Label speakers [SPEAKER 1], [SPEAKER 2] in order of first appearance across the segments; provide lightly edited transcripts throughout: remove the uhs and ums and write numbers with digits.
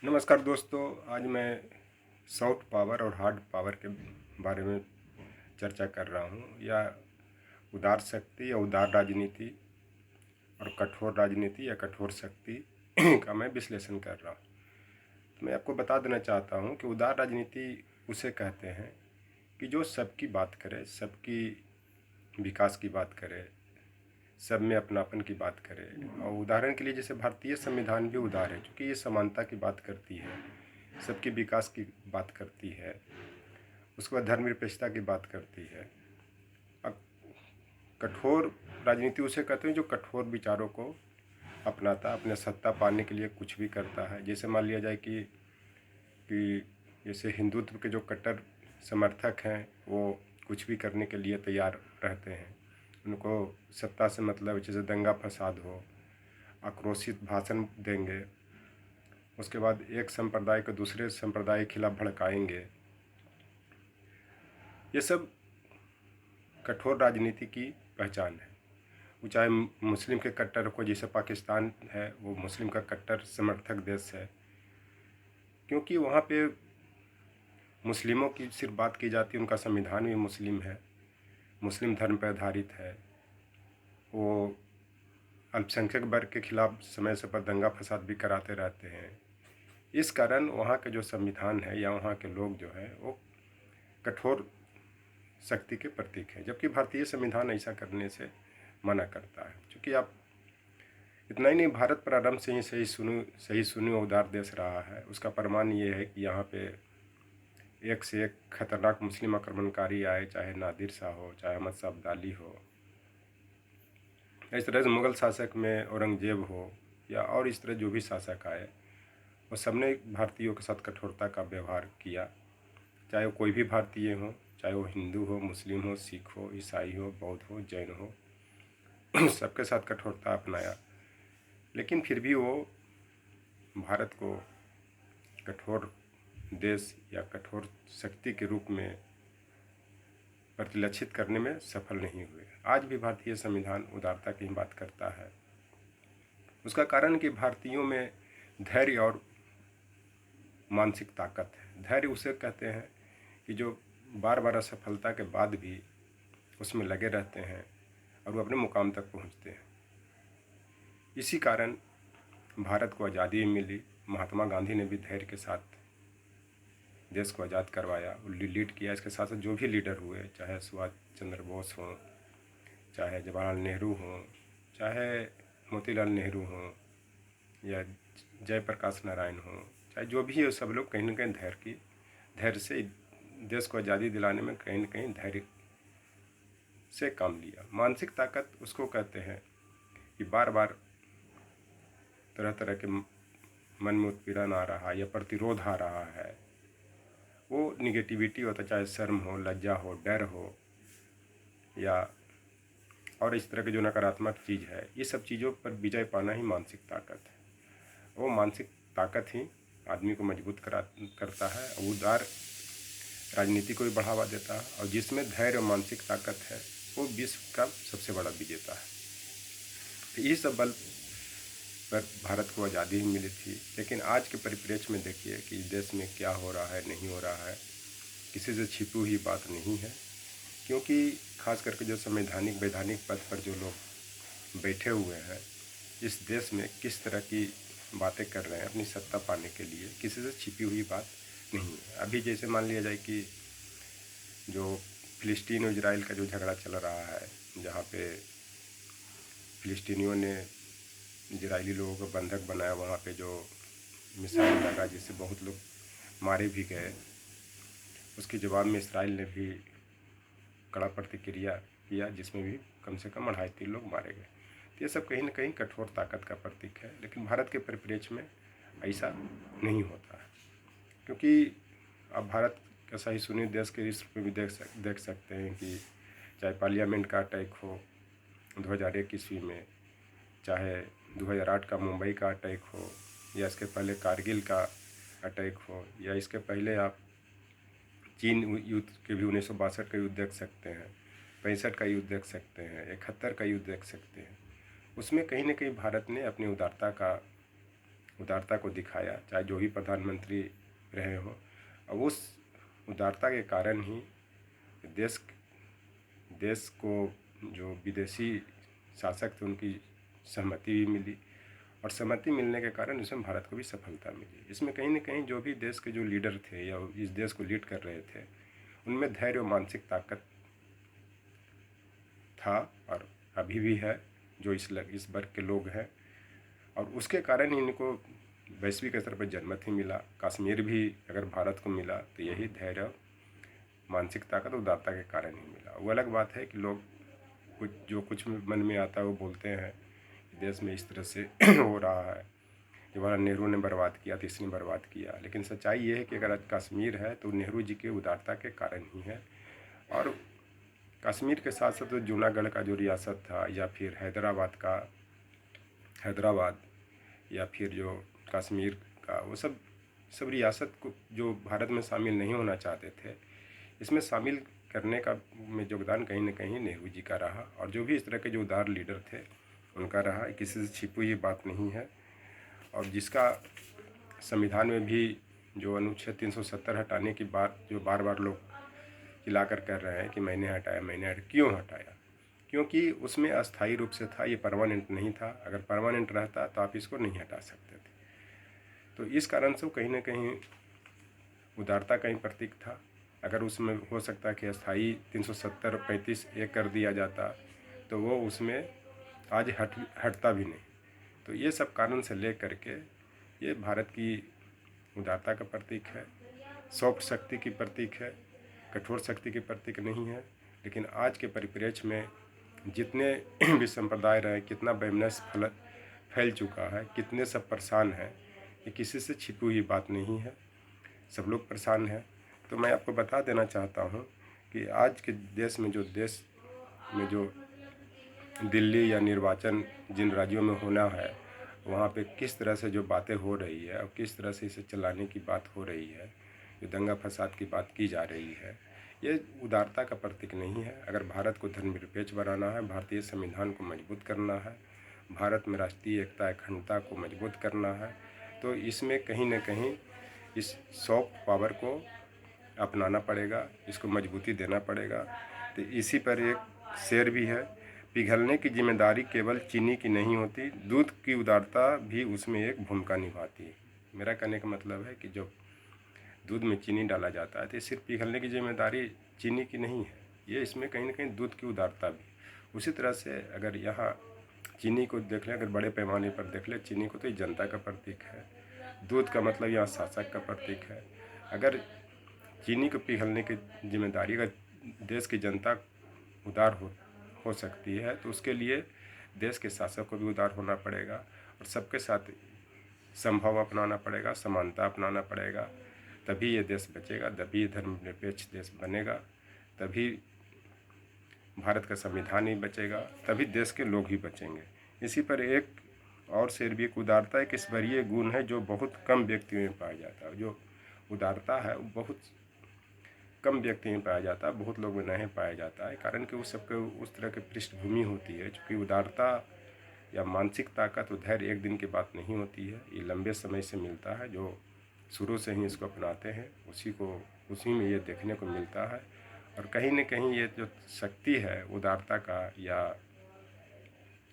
[SPEAKER 1] नमस्कार दोस्तों। आज मैं सॉफ्ट पावर और हार्ड पावर के बारे में चर्चा कर रहा हूँ, या उदार शक्ति या उदार राजनीति और कठोर राजनीति या कठोर शक्ति का मैं विश्लेषण कर रहा हूँ। तो मैं आपको बता देना चाहता हूँ कि उदार राजनीति उसे कहते हैं कि जो सबकी बात करे, सबकी विकास की बात करे, सब में अपनापन की बात करे। और उदाहरण के लिए जैसे भारतीय संविधान भी उदार है, क्योंकि ये समानता की बात करती है, सबके विकास की बात करती है, उसके बाद धर्मनिरपेक्षता की बात करती है। अब कठोर राजनीति उसे कहते हैं जो कठोर विचारों को अपनाता, अपने सत्ता पाने के लिए कुछ भी करता है। जैसे मान लिया जाए कि जैसे हिंदुत्व के जो कट्टर समर्थक हैं वो कुछ भी करने के लिए तैयार रहते हैं। उनको सत्ता से मतलब, जैसे दंगा फसाद हो, आक्रोशित भाषण देंगे, उसके बाद एक संप्रदाय को दूसरे संप्रदाय के खिलाफ भड़काएंगे। ये सब कठोर राजनीति की पहचान है। वो चाहे मुस्लिम के कट्टर को, जैसे पाकिस्तान है वो मुस्लिम का कट्टर समर्थक देश है, क्योंकि वहाँ पे मुस्लिमों की सिर्फ बात की जाती है। उनका संविधान भी मुस्लिम है, मुस्लिम धर्म पर आधारित है। वो अल्पसंख्यक वर्ग के खिलाफ समय समय पर दंगा फसाद भी कराते रहते हैं। इस कारण वहाँ के जो संविधान है या वहाँ के लोग जो है वो कठोर शक्ति के प्रतीक है, जबकि भारतीय संविधान ऐसा करने से मना करता है। क्योंकि आप इतना ही नहीं, भारत प्रारंभ से ही सही सुनी उदार देश रहा है। उसका प्रमाण ये है कि यहाँ पे एक से एक खतरनाक मुस्लिम आक्रमणकारी आए, चाहे नादिर शाह हो, चाहे अहमद शाह अब्दाली हो, इस तरह से मुग़ल शासक में औरंगजेब हो, या और इस तरह जो भी शासक आए, वो सबने भारतीयों के साथ कठोरता का व्यवहार किया। चाहे वो कोई भी भारतीय हो, चाहे वो हिंदू हो, मुस्लिम हो, सिख हो, ईसाई हो, बौद्ध हो, जैन हो, सबके साथ कठोरता अपनाया। लेकिन फिर भी वो भारत को कठोर देश या कठोर शक्ति के रूप में प्रतिलक्षित करने में सफल नहीं हुए। आज भी भारतीय संविधान उदारता की बात करता है। उसका कारण कि भारतीयों में धैर्य और मानसिक ताकत है। धैर्य उसे कहते हैं कि जो बार बार असफलता के बाद भी उसमें लगे रहते हैं और वो अपने मुकाम तक पहुंचते हैं। इसी कारण भारत को आज़ादी मिली। महात्मा गांधी ने भी धैर्य के साथ देश को आज़ाद करवाया, लीड किया। इसके साथ साथ जो भी लीडर हुए, चाहे सुभाष चंद्र बोस हों, चाहे जवाहरलाल नेहरू हों, चाहे मोतीलाल नेहरू हों, या जयप्रकाश नारायण हों, चाहे जो भी हो, सब लोग कहीं ना कहीं धैर्य से देश को आज़ादी दिलाने में कहीं ना कहीं धैर्य से काम लिया। मानसिक ताकत उसको कहते हैं कि बार बार तरह तरह के मन में उत्पीड़न आ रहा है या प्रतिरोध आ रहा है, वो निगेटिविटी होता, चाहे शर्म हो, लज्जा हो, डर हो, या और इस तरह की जो नकारात्मक चीज़ है, ये सब चीज़ों पर विजय पाना ही मानसिक ताकत है। वो मानसिक ताकत ही आदमी को मजबूत करता है, उदार राजनीति को भी बढ़ावा देता है। और जिसमें धैर्य और मानसिक ताकत है वो विश्व का सबसे बड़ा विजेता है। तो ये सब बल पर भारत को आज़ादी ही मिली थी। लेकिन आज के परिप्रेक्ष्य में देखिए कि देश में क्या हो रहा है, नहीं हो रहा है, किसी से छिपी हुई बात नहीं है। क्योंकि खास करके जो संवैधानिक वैधानिक पद पर जो लोग बैठे हुए हैं इस देश में, किस तरह की बातें कर रहे हैं अपनी सत्ता पाने के लिए, किसी से छिपी हुई बात नहीं है। अभी जैसे मान लिया जाए कि जो फिलिस्तीन और इजराइल का जो झगड़ा चल रहा है, जहाँ पे फिलिस्तीनियों ने इजरायली लोगों को बंधक बनाया, वहाँ पे जो मिसाइल लगा जिससे बहुत लोग मारे भी गए, उसके जवाब में इसराइल ने भी कड़ा प्रतिक्रिया किया, जिसमें भी कम से कम 250 लोग मारे गए। तो ये सब कहीं ना कहीं कठोर ताकत का प्रतीक है। लेकिन भारत के परिप्रेक्ष्य में ऐसा नहीं होता है, क्योंकि अब भारत का सही सुनी देश के इस में भी देख सकते हैं कि चाहे पार्लियामेंट का अटैक हो 2001 ईस्वी में, चाहे 2008 का मुंबई का अटैक हो, या इसके पहले कारगिल का अटैक हो, या इसके पहले आप चीन युद्ध के भी 1962 का युद्ध देख सकते हैं, 65 का युद्ध देख सकते हैं, 71 का युद्ध देख सकते हैं। उसमें कहीं ना कहीं भारत ने अपनी उदारता का उदारता को दिखाया, चाहे जो भी प्रधानमंत्री रहे हों। और उस उदारता के कारण ही देश को जो विदेशी शासक थे उनकी सहमति भी मिली, और सहमति मिलने के कारण इसमें भारत को भी सफलता मिली। इसमें कहीं न कहीं जो भी देश के जो लीडर थे या इस देश को लीड कर रहे थे, उनमें धैर्य और मानसिक ताकत था, और अभी भी है, जो इस वर्ग के लोग हैं। और उसके कारण ही इनको वैश्विक स्तर पर जनमत ही मिला। कश्मीर भी अगर भारत को मिला तो यही धैर्य, मानसिक ताकत, उदारता के कारण ही मिला। वो अलग बात है कि लोग कुछ मन में आता है वो बोलते हैं कि देश में इस तरह से हो रहा है, जवाहरलाल नेहरू ने बर्बाद किया तो इसने बर्बाद किया। लेकिन सच्चाई ये है कि अगर आज कश्मीर है तो नेहरू जी के उदारता के कारण ही है। और कश्मीर के साथ साथ जूनागढ़ का जो रियासत था, या फिर हैदराबाद या फिर जो कश्मीर का, वो सब रियासत को जो भारत में शामिल नहीं होना चाहते थे, इसमें शामिल करने का में योगदान कहीं न कहीं नेहरू जी का रहा। और जो भी इस तरह के जो उदार लीडर थे उनका रहा, किसी से छिपी हुई बात नहीं है। और जिसका संविधान में भी जो अनुच्छेद 370 हटाने की बात जो बार बार लोग चिल्लाकर कर रहे हैं कि मैंने हटाया, क्यों हटाया? क्योंकि उसमें अस्थायी रूप से था, ये परमानेंट नहीं था। अगर परमानेंट रहता तो आप इसको नहीं हटा सकते थे। तो इस कारण से कहीं न कहीं उदारता का ही प्रतीक था। अगर उसमें हो सकता कि अस्थायी 370 35 एक कर दिया जाता तो वो उसमें आज हटता भी नहीं। तो ये सब कारण से ले करके ये भारत की उदारता का प्रतीक है, सॉफ्ट शक्ति की प्रतीक है, कठोर शक्ति की प्रतीक नहीं है। लेकिन आज के परिप्रेक्ष्य में जितने भी संप्रदाय रहे, कितना वैमनस्य फैल चुका है, कितने सब परेशान हैं, ये किसी से छिपी हुई बात नहीं है, सब लोग परेशान हैं। तो मैं आपको बता देना चाहता हूँ कि आज के देश में जो दिल्ली या निर्वाचन जिन राज्यों में होना है, वहाँ पे किस तरह से जो बातें हो रही है और किस तरह से इसे चलाने की बात हो रही है, जो दंगा फसाद की बात की जा रही है, ये उदारता का प्रतीक नहीं है। अगर भारत को धर्मनिरपेक्ष बनाना है, भारतीय संविधान को मजबूत करना है, भारत में राष्ट्रीय एकता अखंडता को मजबूत करना है, तो इसमें कहीं न कहीं इस सॉफ्ट पावर को अपनाना पड़ेगा, इसको मजबूती देना पड़ेगा। तो इसी पर एक शेर भी है, पिघलने की जिम्मेदारी केवल चीनी की नहीं होती, दूध की उदारता भी उसमें एक भूमिका निभाती है। मेरा कहने का मतलब है कि जब दूध में चीनी डाला जाता है तो सिर्फ पिघलने की जिम्मेदारी चीनी की नहीं है, ये इसमें कहीं ना कहीं दूध की उदारता भी। उसी तरह से अगर यहाँ चीनी को देख लें, अगर बड़े पैमाने पर देख लें चीनी को, तो ये जनता का प्रतीक है। दूध का मतलब यहाँ शासक का प्रतीक है। अगर चीनी को पिघलने की जिम्मेदारी अगर देश की जनता उदार हो सकती है तो उसके लिए देश के शासक को भी उदार होना पड़ेगा और सबके साथ संभव अपनाना पड़ेगा, समानता अपनाना पड़ेगा। तभी ये देश बचेगा, तभी धर्मनिरपेक्ष देश बनेगा, तभी भारत का संविधान ही बचेगा, तभी देश के लोग ही बचेंगे। इसी पर एक और शेर भी, एक उदारता एक ईश्वरीय गुण है जो बहुत कम व्यक्तियों में पाया जाता है। जो उदारता है वो बहुत कम व्यक्ति में पाया जाता है, बहुत लोग में नहीं पाया जाता है, कारण कि उस सबके उस तरह की पृष्ठभूमि होती है। चूँकि उदारता या मानसिक ताकत और धैर्य एक दिन की बात नहीं होती है, ये लंबे समय से मिलता है। जो शुरू से ही इसको अपनाते हैं उसी में ये देखने को मिलता है। और कहीं न कहीं ये जो शक्ति है उदारता का या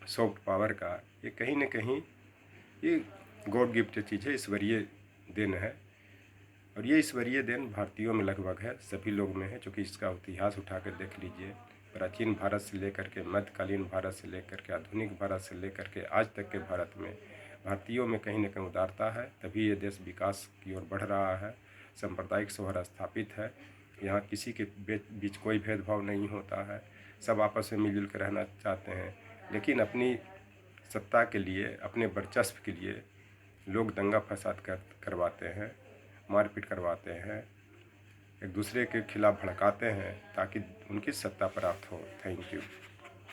[SPEAKER 1] सॉफ्ट पावर का, ये कहीं न कहीं ये गॉड गिफ्ट चीज़ है, ईश्वरीय देन है। और ये ईश्वरीय देन भारतीयों में लगभग है, सभी लोग में है। चूँकि इसका इतिहास उठा कर देख लीजिए, प्राचीन भारत से लेकर के मध्यकालीन भारत से लेकर के आधुनिक भारत से लेकर के आज तक के भारत में भारतीयों में कहीं न कहीं उदारता है, तभी ये देश विकास की ओर बढ़ रहा है। सांप्रदायिक सौहार्द स्थापित है, यहाँ किसी के बीच कोई भेदभाव नहीं होता है, सब आपस में मिलजुल कर रहना चाहते हैं। लेकिन अपनी सत्ता के लिए, अपने वर्चस्व के लिए लोग दंगा फसाद करवाते हैं, मारपीट करवाते हैं, एक दूसरे के खिलाफ भड़काते हैं ताकि उनकी सत्ता प्राप्त हो। Thank you.